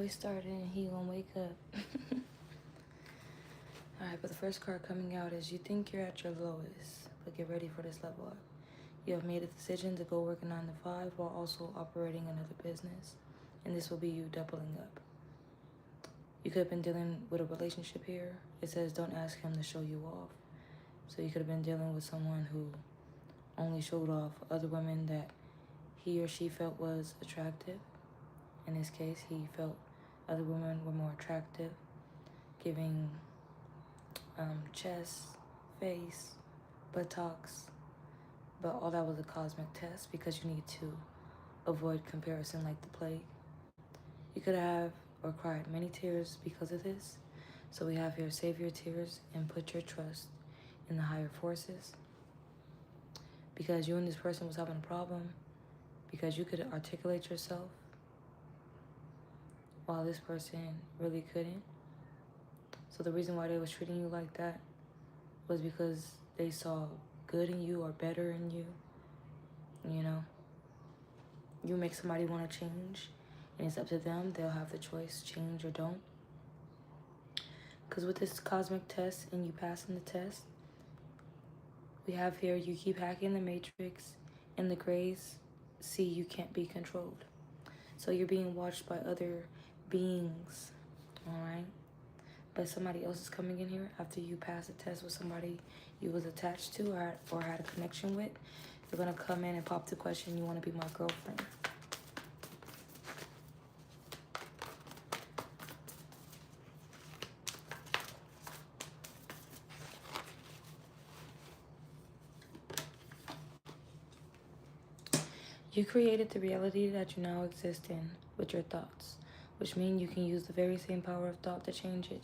always started and he gonna wake up. Alright, but the first card coming out is you think you're at your lowest, but get ready for this level up. You have made a decision to go work a 9 to 5 while also operating another business. And this will be you doubling up. You could have been dealing with a relationship here. It says don't ask him to show you off. So you could have been dealing with someone who only showed off other women that he or she felt was attractive. In this case, he felt other women were more attractive, giving chest, face, buttocks, but all that was a cosmic test because you need to avoid comparison like the plague. You could have or cried many tears because of this. So we have here, save your tears and put your trust in the higher forces. Because you and this person was having a problem, because you could articulate yourself while this person really couldn't. So the reason why they was treating you like that was because they saw good in you or better in you. You know, you make somebody want to change, and it's up to them. They'll have the choice, change or don't. Because with this cosmic test and you passing the test, we have here, you keep hacking the matrix and the grays see you can't be controlled. So you're being watched by other beings, all right? But somebody else is coming in here after you pass the test with somebody you was attached to or had a connection with. They're gonna come in and pop the question, you wanna be my girlfriend? You created the reality that you now exist in with your thoughts, which means you can use the very same power of thought to change it.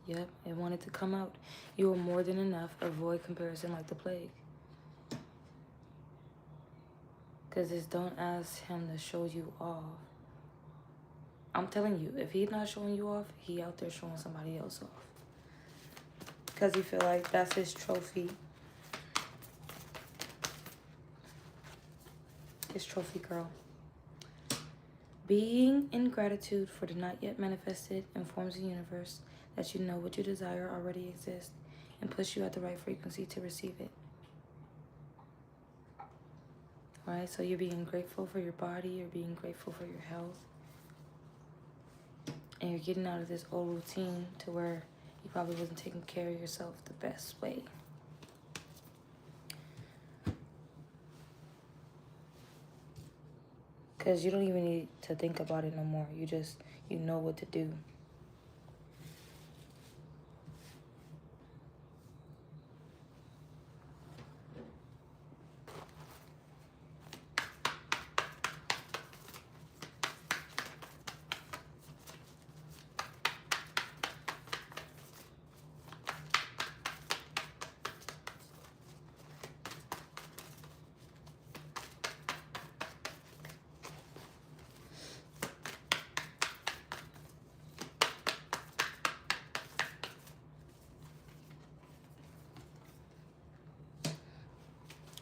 Yep, it wanted to come out. You are more than enough. Avoid comparison like the plague. Because it's don't ask him to show you off. I'm telling you, if he's not showing you off, he out there showing somebody else off. Because he feel like that's his trophy. His trophy girl. Being in gratitude for the not yet manifested informs the universe that you know what you desire already exists and puts you at the right frequency to receive it. All right, so you're being grateful for your body, you're being grateful for your health, and you're getting out of this old routine to where you probably wasn't taking care of yourself the best way. Because you don't even need to think about it no more. You know what to do.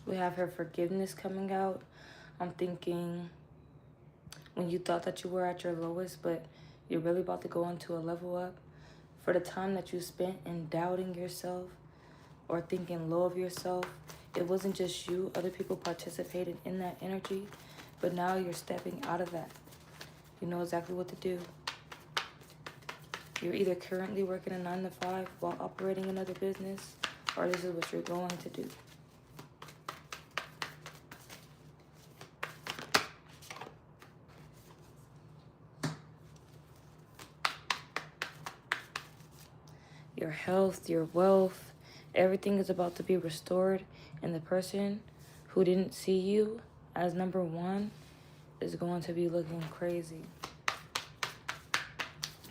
We have her forgiveness coming out. I'm thinking when you thought that you were at your lowest, but you're really about to go into a level up. For the time that you spent in doubting yourself or thinking low of yourself, it wasn't just you. Other people participated in that energy, but now you're stepping out of that. You know exactly what to do. You're either currently working a 9 to 5 while operating another business, or this is what you're going to do. Your health, your wealth, everything is about to be restored. And the person who didn't see you as number one is going to be looking crazy.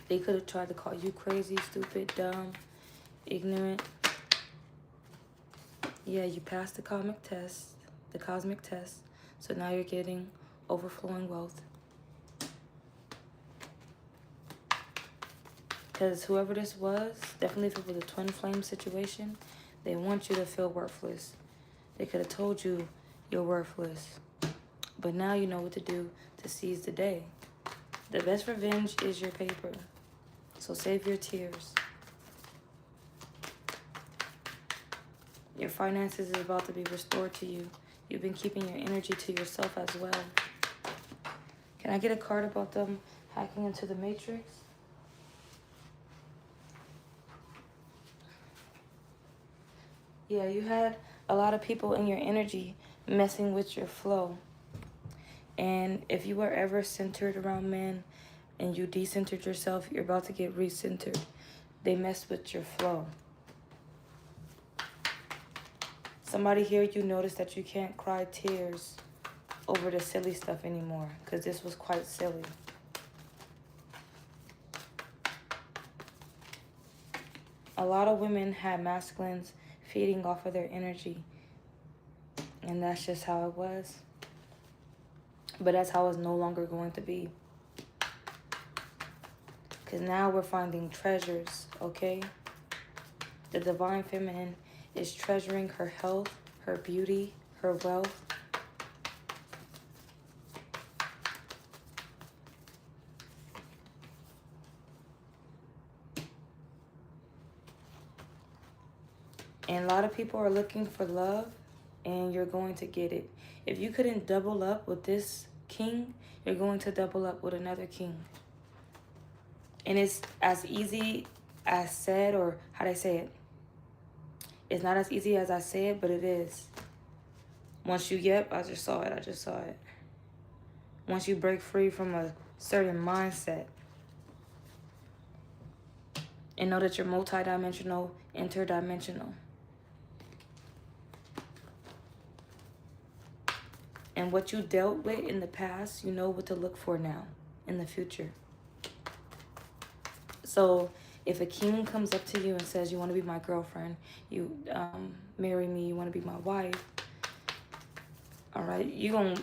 They could have tried to call you crazy, stupid, dumb, ignorant. Yeah, you passed the cosmic test. So now you're getting overflowing wealth. Because whoever this was, definitely if it was a twin flame situation, They want you to feel worthless. They could have told you you're worthless. But now you know what to do to seize the day. The best revenge is your paper. So save your tears. Your finances is about to be restored to you. You've been keeping your energy to yourself as well. Can I get a card about them hacking into the matrix? Yeah, you had a lot of people in your energy messing with your flow. And if you were ever centered around men and you decentered yourself, you're about to get recentered. They messed with your flow. Somebody here, you notice that you can't cry tears over the silly stuff anymore because this was quite silly. A lot of women had masculines feeding off of their energy. And that's just how it was. But that's how it's no longer going to be. Because now we're finding treasures, okay? The divine feminine is treasuring her health, her beauty, her wealth. And a lot of people are looking for love, and you're going to get it. If you couldn't double up with this king, you're going to double up with another king. And it's as easy as said, or how'd I say it? It's not as easy as I say it, but it is. Once you, I just saw it. Once you break free from a certain mindset and know that you're multidimensional, interdimensional. And what you dealt with in the past, you know what to look for now in the future. So if a king comes up to you and says, you want to be my girlfriend, you marry me, you want to be my wife, all right, you're going to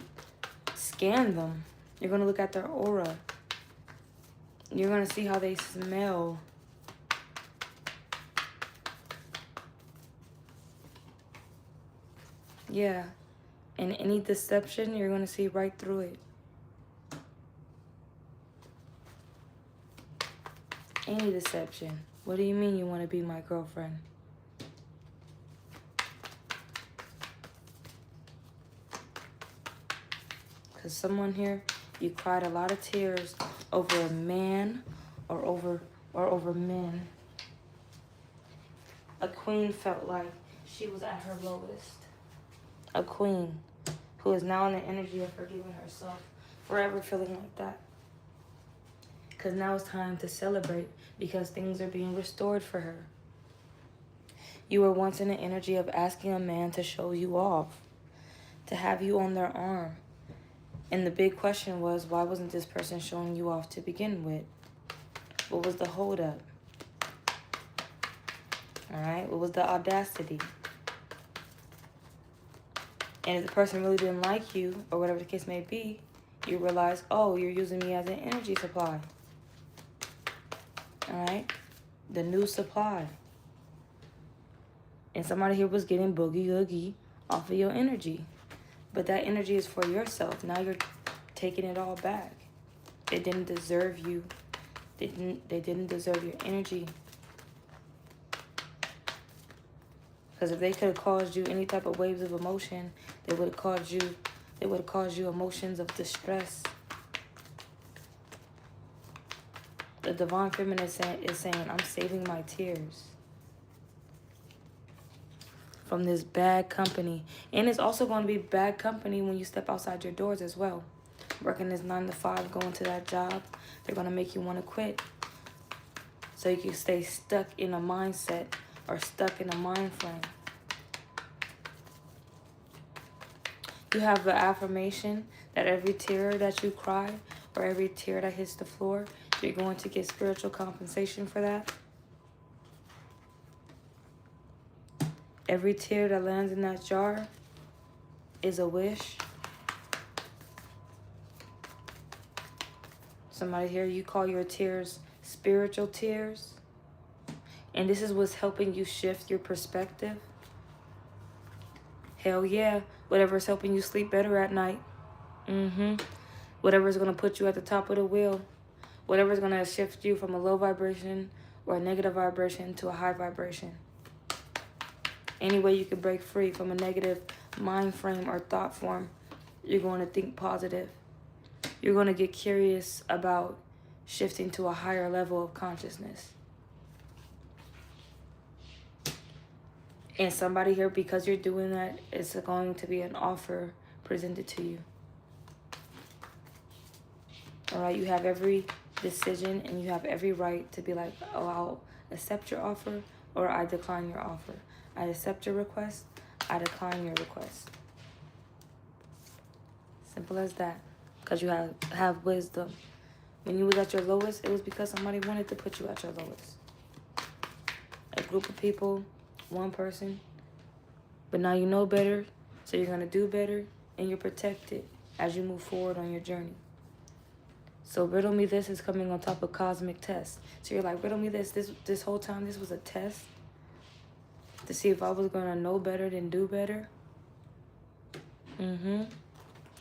scan them. You're going to look at their aura. You're going to see how they smell. Yeah. And any deception, you're going to see right through it. Any deception. What do you mean you want to be my girlfriend? Because someone here, you cried a lot of tears over a man or over men. A queen felt like she was at her lowest. A queen who is now in the energy of forgiving herself, forever feeling like that. Because now it's time to celebrate because things are being restored for her. You were once in the energy of asking a man to show you off, to have you on their arm. And the big question was, why wasn't this person showing you off to begin with? What was the holdup? All right, what was the audacity? And if the person really didn't like you, or whatever the case may be, you realize, oh, you're using me as an energy supply. All right? The new supply. And somebody here was getting boogie-oogie off of your energy. But that energy is for yourself. Now you're taking it all back. They didn't deserve you. They didn't deserve your energy. Because if they could have caused you any type of waves of emotion, they would have caused you emotions of distress. The divine feminine is saying, I'm saving my tears from this bad company. And it's also going to be bad company when you step outside your doors as well. Working this 9 to 5, going to that job, they're going to make you want to quit. So you can stay stuck in a mindset or stuck in a mind frame. You have the affirmation that every tear that you cry or every tear that hits the floor, you're going to get spiritual compensation for that. Every tear that lands in that jar is a wish. Somebody here, you call your tears spiritual tears. And this is what's helping you shift your perspective. Hell yeah. Whatever's helping you sleep better at night. Whatever's going to put you at the top of the wheel. Whatever's going to shift you from a low vibration or a negative vibration to a high vibration. Any way you can break free from a negative mind frame or thought form, you're going to think positive. You're going to get curious about shifting to a higher level of consciousness. And somebody here, because you're doing that, it's going to be an offer presented to you. All right, you have every decision and you have every right to be like, oh, I'll accept your offer or I decline your offer. I accept your request, I decline your request. Simple as that. Because you have wisdom. When you was at your lowest, it was because somebody wanted to put you at your lowest. A group of people, one person. But now you know better, so you're going to do better, and you're protected as you move forward on your journey. So riddle me this is coming on top of cosmic test. So you're like, riddle me this whole time, this was a test to see if I was going to know better than do better.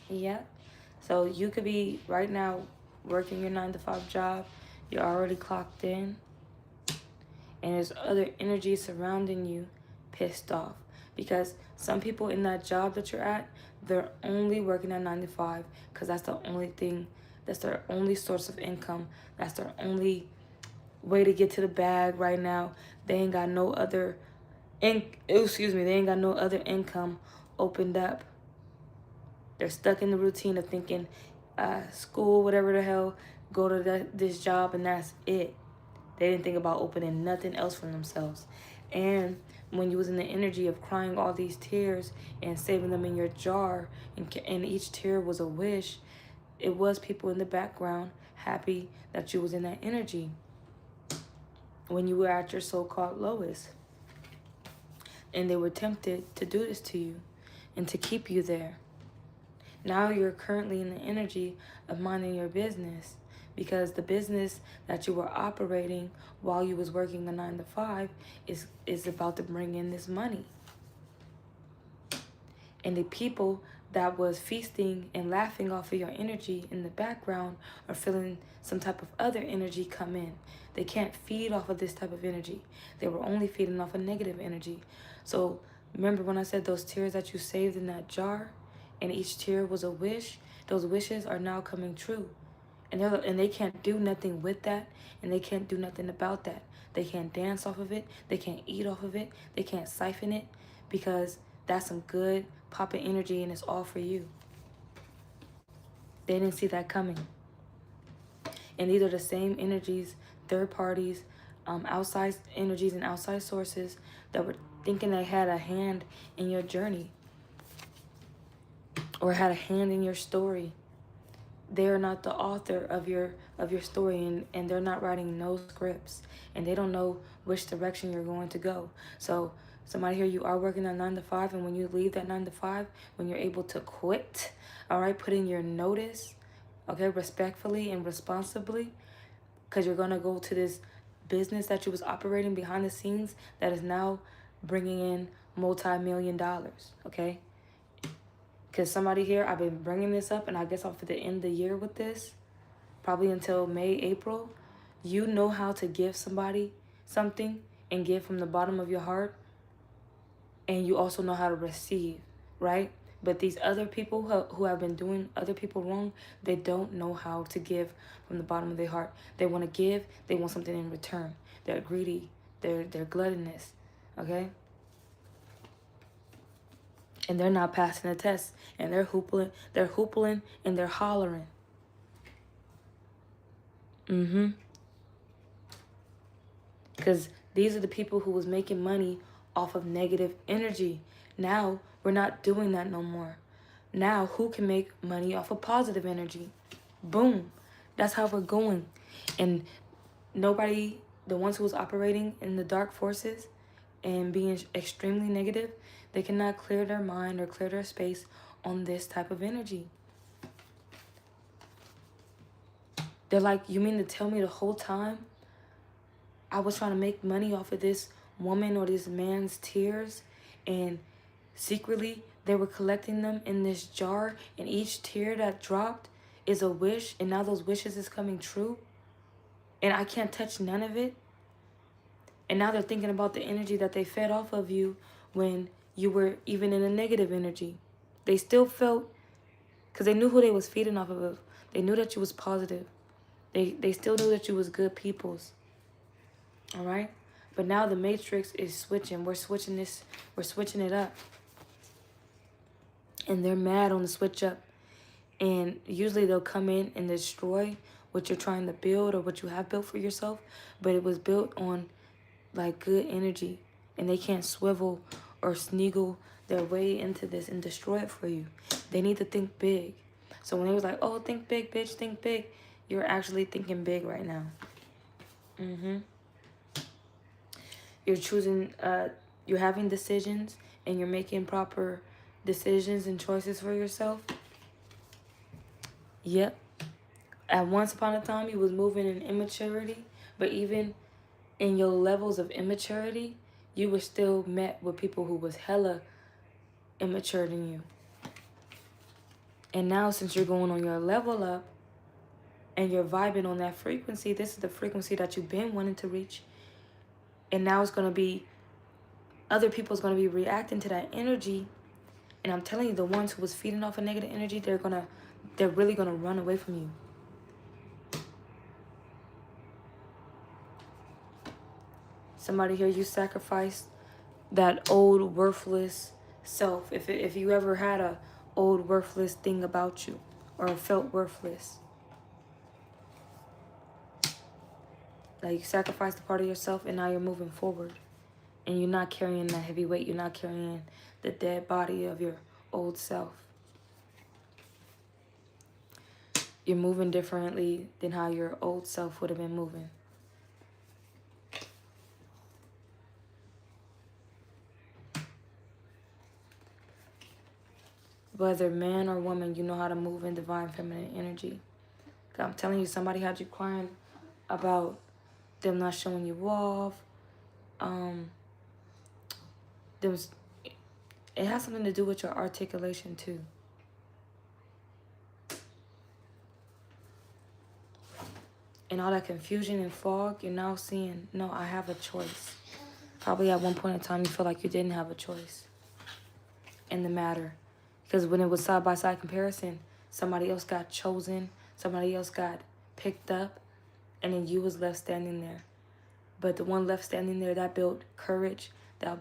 Yeah. So you could be right now working your 9-to-5 job. You're already clocked in. And there's other energy surrounding you, pissed off. Because some people in that job that you're at, they're only working at 9-to-5 because that's the only thing, that's their only source of income. That's their only way to get to the bag right now. They ain't got no other, they ain't got no other income opened up. They're stuck in the routine of thinking, school, whatever the hell, go to this job and that's it. They didn't think about opening nothing else for themselves. And when you was in the energy of crying all these tears and saving them in your jar, and each tear was a wish, it was people in the background happy that you was in that energy when you were at your so-called lowest. And they were tempted to do this to you and to keep you there. Now you're currently in the energy of minding your business, because the business that you were operating while you was working a 9-to-5 is about to bring in this money. And the people that was feasting and laughing off of your energy in the background are feeling some type of other energy come in. They can't feed off of this type of energy. They were only feeding off of negative energy. So remember when I said those tears that you saved in that jar, and each tear was a wish, those wishes are now coming true. And they can't do nothing with that, and they can't do nothing about that. They can't dance off of it. They can't eat off of it. They can't siphon it, because that's some good popping energy, and it's all for you. They didn't see that coming. And these are the same energies, third parties, outside energies and outside sources that were thinking they had a hand in your journey or had a hand in your story. They are not the author of your story, and they're not writing no scripts, and they don't know which direction you're going to go. So somebody here, you are working at 9-to-5, and when you leave that 9-to-5, when you're able to quit, all right, put in your notice, okay, respectfully and responsibly, because you're going to go to this business that you was operating behind the scenes that is now bringing in multi-million dollars, okay? Because somebody here, I've been bringing this up, and I guess I'll for the end of the year with this, probably until May, April. You know how to give somebody something and give from the bottom of your heart, and you also know how to receive, right? But these other people who have been doing other people wrong, they don't know how to give from the bottom of their heart. They want to give, they want something in return. They're greedy, they're gluttonous, okay? And they're not passing the test, and they're hoopling, and they're hollering. Because these are the people who was making money off of negative energy. Now we're not doing that no more. Now who can make money off of positive energy? Boom. That's how we're going. And nobody, the ones who was operating in the dark forces and being extremely negative, they cannot clear their mind or clear their space on this type of energy. They're like, you mean to tell me the whole time I was trying to make money off of this woman or this man's tears, and secretly They were collecting them in this jar, and each tear that dropped is a wish, and now those wishes is coming true, and I can't touch none of it. And now they're thinking about the energy that they fed off of you when you were even in a negative energy. They still felt, because they knew who they was feeding off of. They knew that you was positive. They still knew that you was good peoples. All right? But now the matrix is switching. We're switching it up. And they're mad on the switch up. And usually they'll come in and destroy what you're trying to build or what you have built for yourself. But it was built on like good energy. And they can't swivel or sniggle their way into this and destroy it for you. They need to think big. So when they was like, oh, think big, bitch, think big. You're actually thinking big right now. You're choosing, you're having decisions and you're making proper decisions and choices for yourself. Yep. At once upon a time, you was moving in immaturity, but even in your levels of immaturity, you were still met with people who was hella immature than you. And now since you're going on your level up and you're vibing on that frequency, this is the frequency that you've been wanting to reach. And now it's going to be, other people's going to be reacting to that energy. And I'm telling you, the ones who was feeding off of negative energy, they're really going to run away from you. Somebody here, you sacrificed that old worthless self. If you ever had a old worthless thing about you or felt worthless, like you sacrificed a part of yourself and now you're moving forward. And you're not carrying that heavy weight. You're not carrying the dead body of your old self. You're moving differently than how your old self would have been moving. Whether man or woman, you know how to move in divine feminine energy. I'm telling you, somebody had you crying about them not showing you off. It has something to do with your articulation too. And all that confusion and fog, you're now seeing, no, I have a choice. Probably at one point in time, you feel like you didn't have a choice in the matter. Because when it was side-by-side comparison, somebody else got chosen, somebody else got picked up, and then you was left standing there. But the one left standing there, that built courage, that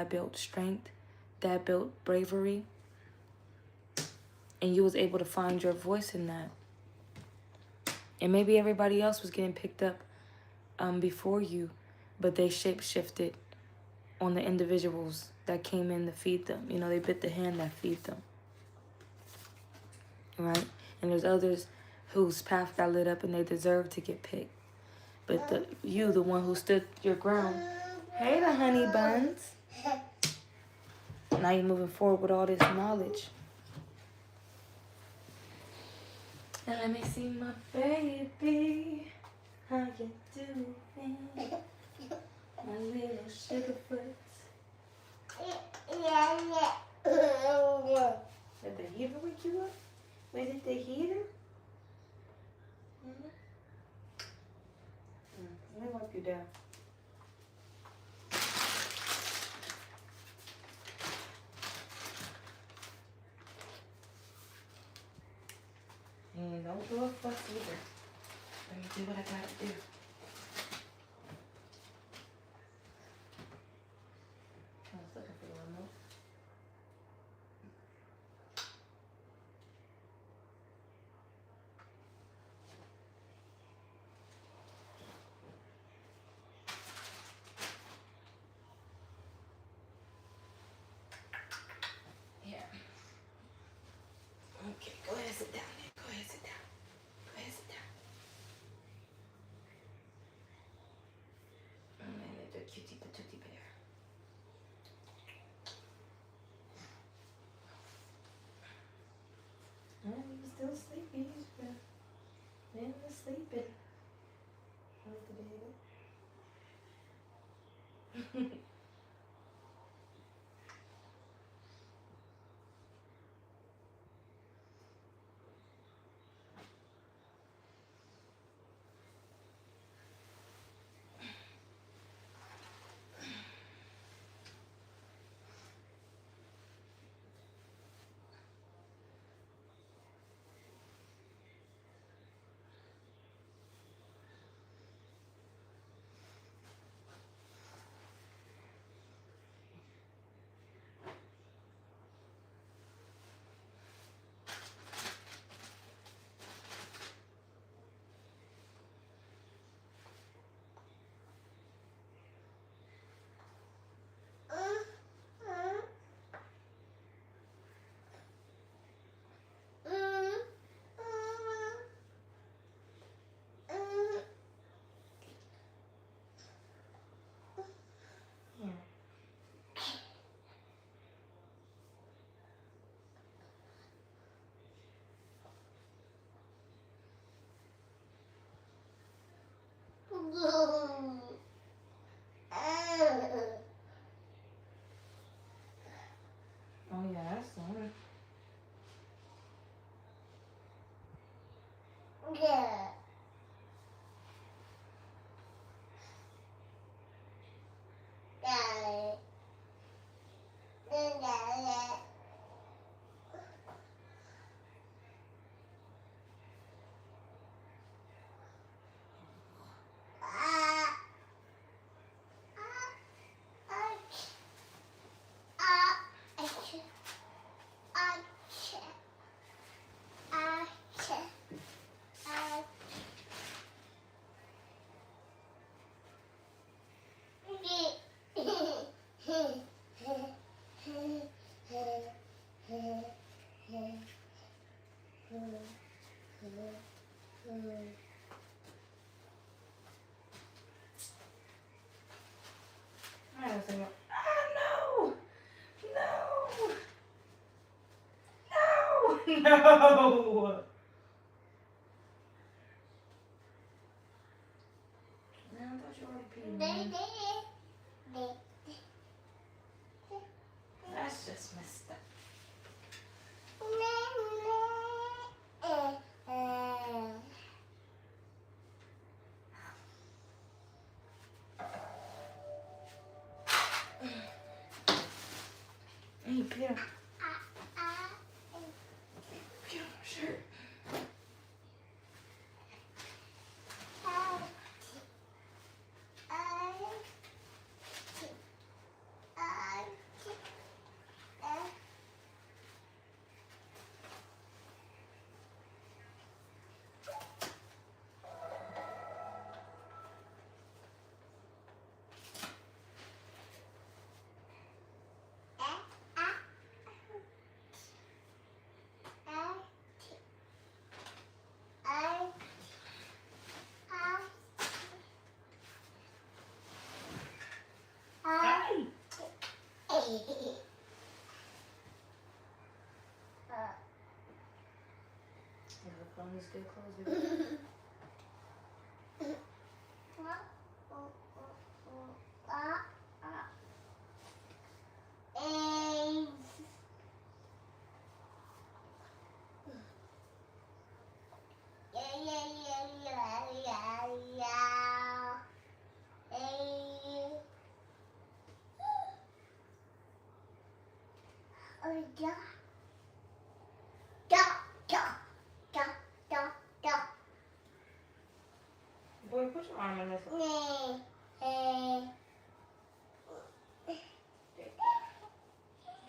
built strength, that built bravery. And you was able to find your voice in that. And maybe everybody else was getting picked up before you, but they shape-shifted on the individuals that came in to feed them. You know, they bit the hand that feed them. Right? And there's others whose path got lit up and they deserve to get picked. But the one who stood your ground. Hey, the honey buns. Now you're moving forward with all this knowledge. And let me see my baby. How you doing? My little sugar foot. Did the heater wake you up? Was it the heater? Let me wipe you down. And don't do a fuss either. Let me do what I gotta do. I was looking for the remote. Yeah. Okay, go ahead and sit down there. Go ahead and sit down. Go ahead and sit down. And then the cutie patootie bear. Oh, you still sleepy. Then you're sleeping. Like the baby. son. Yeah. Daddy. Daddy. I was thinking, ah, no, no, no. Man, I thought you already peed, man. That's just messed up. Hey, Peter. Peter, shirt. The phone is good close. Boy, put your arm in this.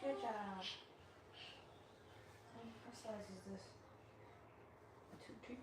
Good job. What size is this? 2, 3.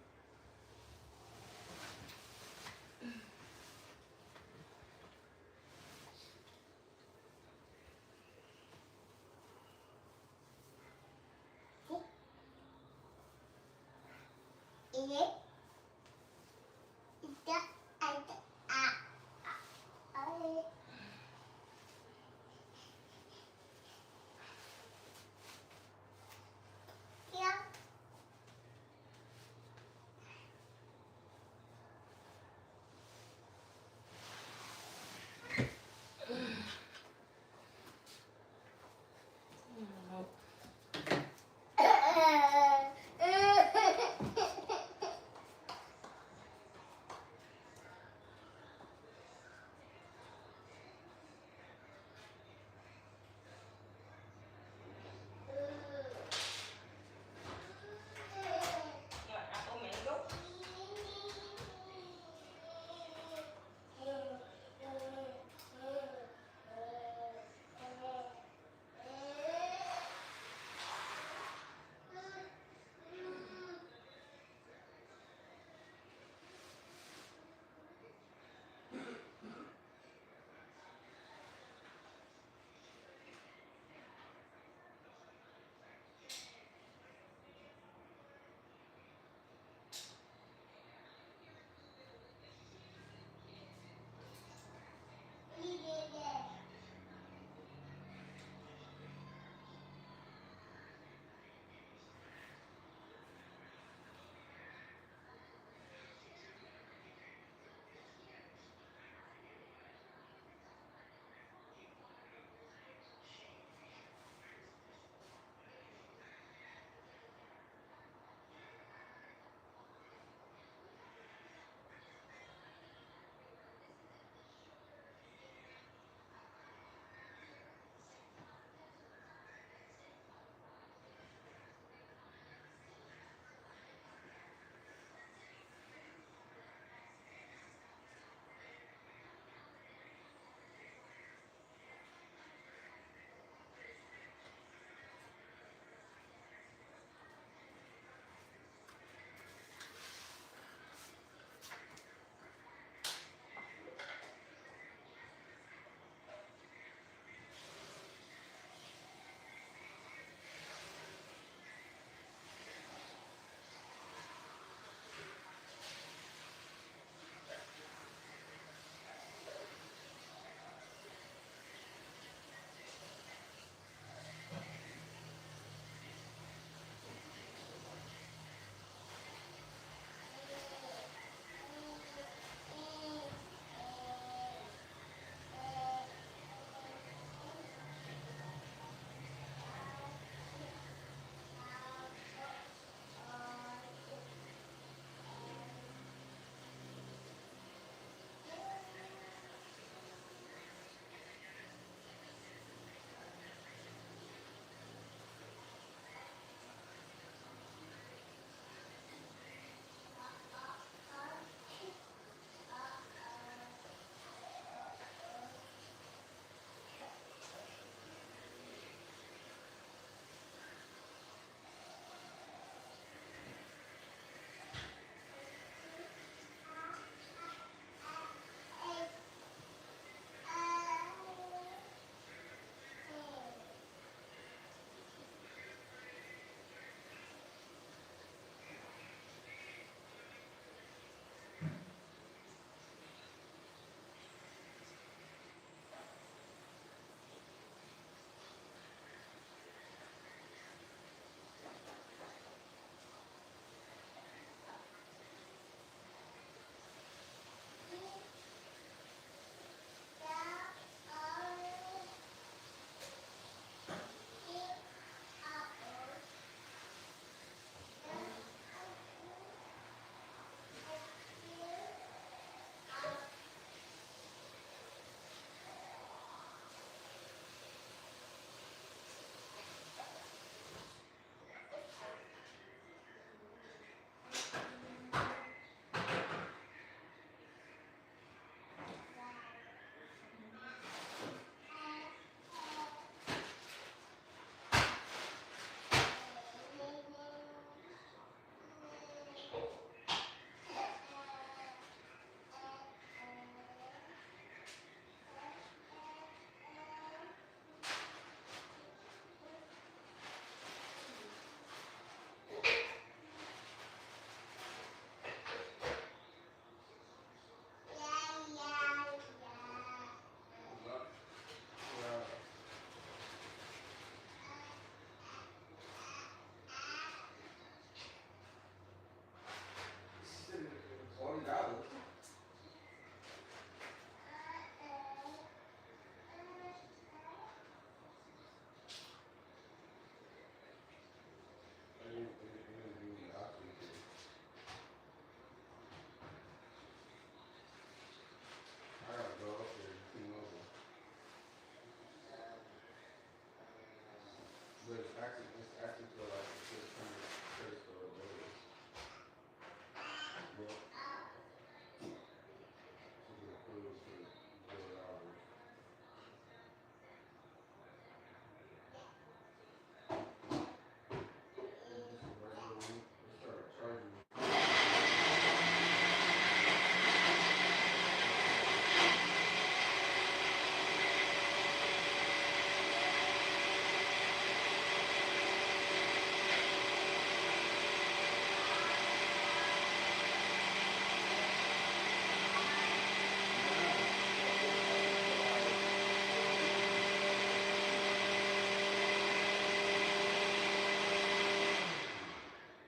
But it's actually for like a credit score. Well, to get approved for $0. Just a regular one. They start charging you.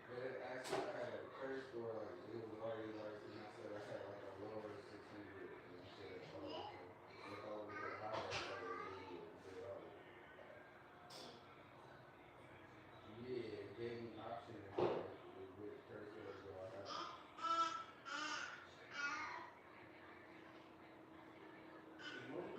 But it actually, I had a credit score, like, it was already like, and I said I had like a lower 600. And I said, oh, okay. If I would go higher, I probably would give you $0. Yeah, it gave me options like which credit scores do I have. It's moving.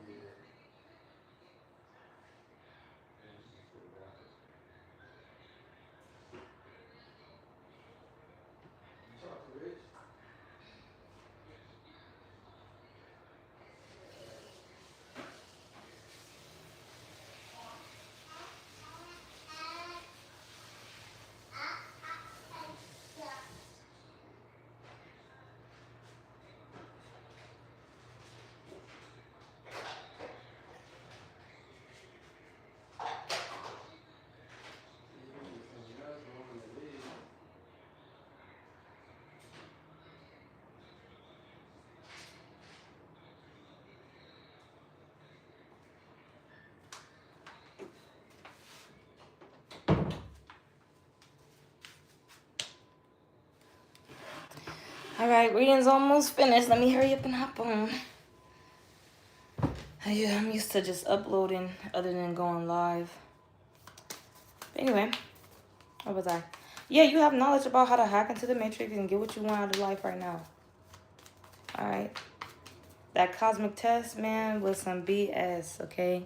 Yeah. And just put it down. You talk to Rich? Yeah, you need something else going to live. All right, reading's almost finished. Let me hurry up and hop on. Yeah, I'm used to just uploading other than going live. Anyway, what was I? Yeah, you have knowledge about how to hack into the matrix and get what you want out of life right now. All right. That cosmic test, man, was some BS, okay?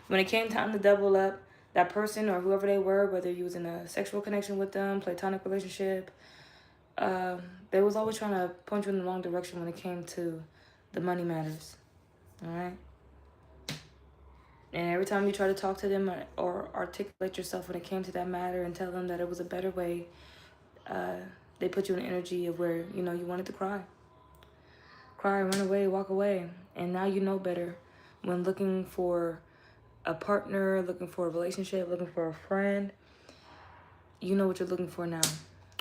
When it came time to double up, that person or whoever they were, whether you was in a sexual connection with them, platonic relationship, they was always trying to point you in the wrong direction when it came to the money matters, all right? And every time you try to talk to them or articulate yourself when it came to that matter and tell them that it was a better way, they put you in energy of where, you know, you wanted to cry. Cry, run away, walk away. And now you know better when looking for a partner, looking for a relationship, looking for a friend. You know what you're looking for now.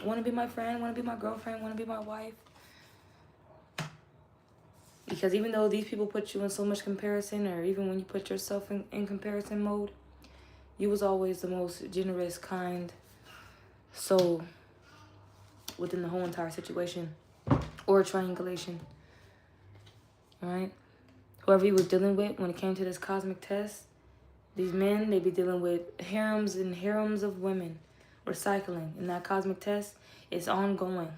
Want to be my friend, want to be my girlfriend, want to be my wife. Because even though these people put you in so much comparison, or even when you put yourself in comparison mode, you was always the most generous, kind soul within the whole entire situation or triangulation. All right? Whoever you was dealing with when it came to this cosmic test, these men, they be dealing with harems and harems of women recycling. And that cosmic test is ongoing.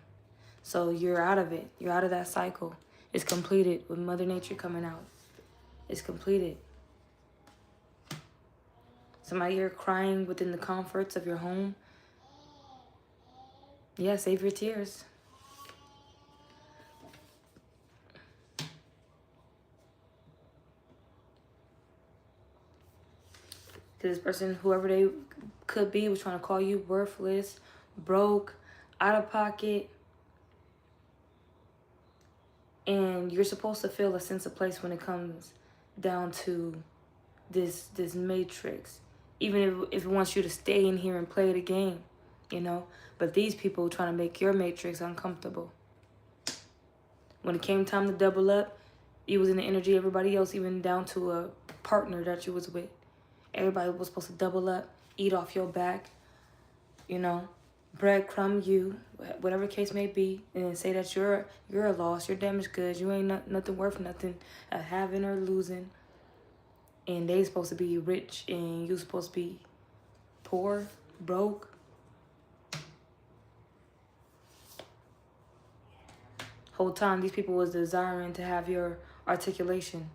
So you're out of it. You're out of that cycle. It's completed with Mother Nature coming out. It's completed. Somebody here crying within the comforts of your home. Yeah, save your tears. Because this person, whoever they could be, was trying to call you worthless, broke, out of pocket. And you're supposed to feel a sense of place when it comes down to this matrix. Even if it wants you to stay in here and play the game, you know. But these people trying to make your matrix uncomfortable. When it came time to double up, you was in the energy of everybody else, even down to a partner that you was with. Everybody was supposed to double up, eat off your back, you know, breadcrumb you, whatever the case may be, and say that you're a loss, you're damaged goods, you ain't nothing worth nothing, having or losing. And they supposed to be rich and you supposed to be poor, broke. Whole time these people was desiring to have your articulation.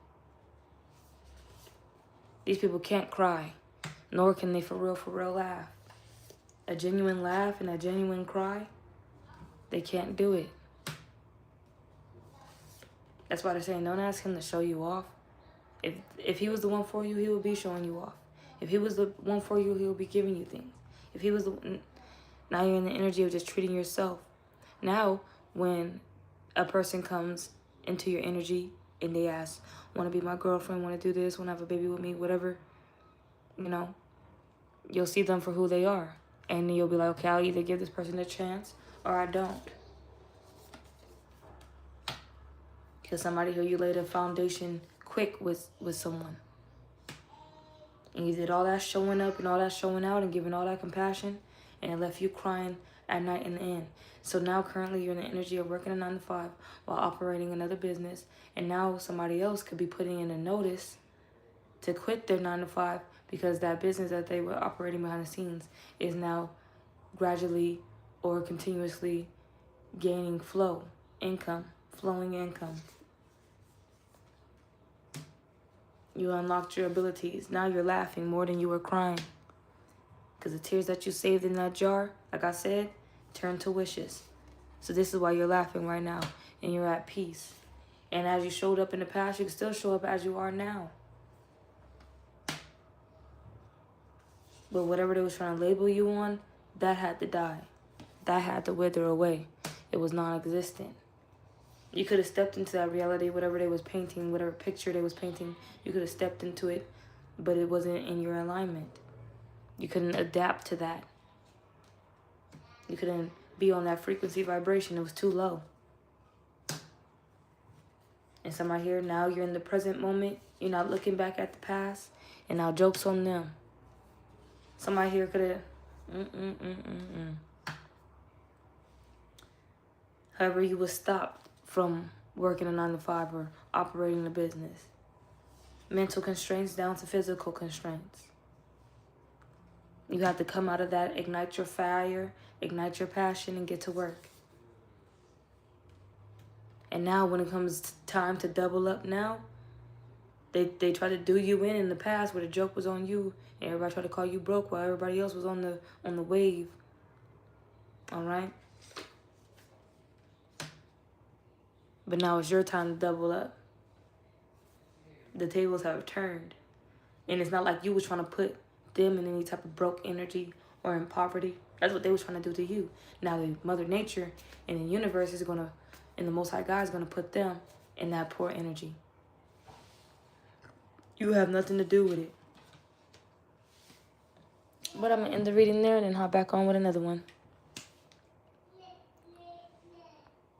These people can't cry, nor can they for real laugh. A genuine laugh and a genuine cry, they can't do it. That's why they're saying don't ask him to show you off. If he was the one for you, he would be showing you off. If he was the one for you, he would be giving you things. If he was now you're in the energy of just treating yourself. Now, when a person comes into your energy and they ask, want to be my girlfriend, want to do this, want to have a baby with me, whatever, you'll see them for who they are. And you'll be like, okay, I'll either give this person a chance or I don't. Because somebody here, you laid a foundation quick with someone. And you did all that showing up and all that showing out and giving all that compassion, and it left you crying at night in the end. So now currently you're in the energy of working a 9 to 5 while operating another business. And now somebody else could be putting in a notice to quit their 9 to 5 because that business that they were operating behind the scenes is now gradually or continuously gaining flowing income. You unlocked your abilities. Now you're laughing more than you were crying. Because the tears that you saved in that jar, like I said, turned to wishes. So this is why you're laughing right now. And you're at peace. And as you showed up in the past, you can still show up as you are now. But whatever they was trying to label you on, that had to die. That had to wither away. It was non-existent. You could have stepped into that reality, whatever they was painting, whatever picture they was painting, you could have stepped into it, but it wasn't in your alignment. You couldn't adapt to that. You couldn't be on that frequency vibration. It was too low. And somebody here, now you're in the present moment. You're not looking back at the past, and now joke's on them. Somebody here could have, However, you was stopped from working a 9 to 5 or operating a business. Mental constraints down to physical constraints. You have to come out of that, ignite your fire, ignite your passion, and get to work. And now when it comes time to double up now, they try to do you in the past where the joke was on you and everybody tried to call you broke while everybody else was on the wave. All right? But now it's your time to double up. The tables have turned. And it's not like you was trying to put them in any type of broke energy or in poverty. That's what they was trying to do to you. Now the Mother Nature and the universe is going to, and the Most High God is going to put them in that poor energy. You have nothing to do with it. But I'm going to end the reading there and then hop back on with another one.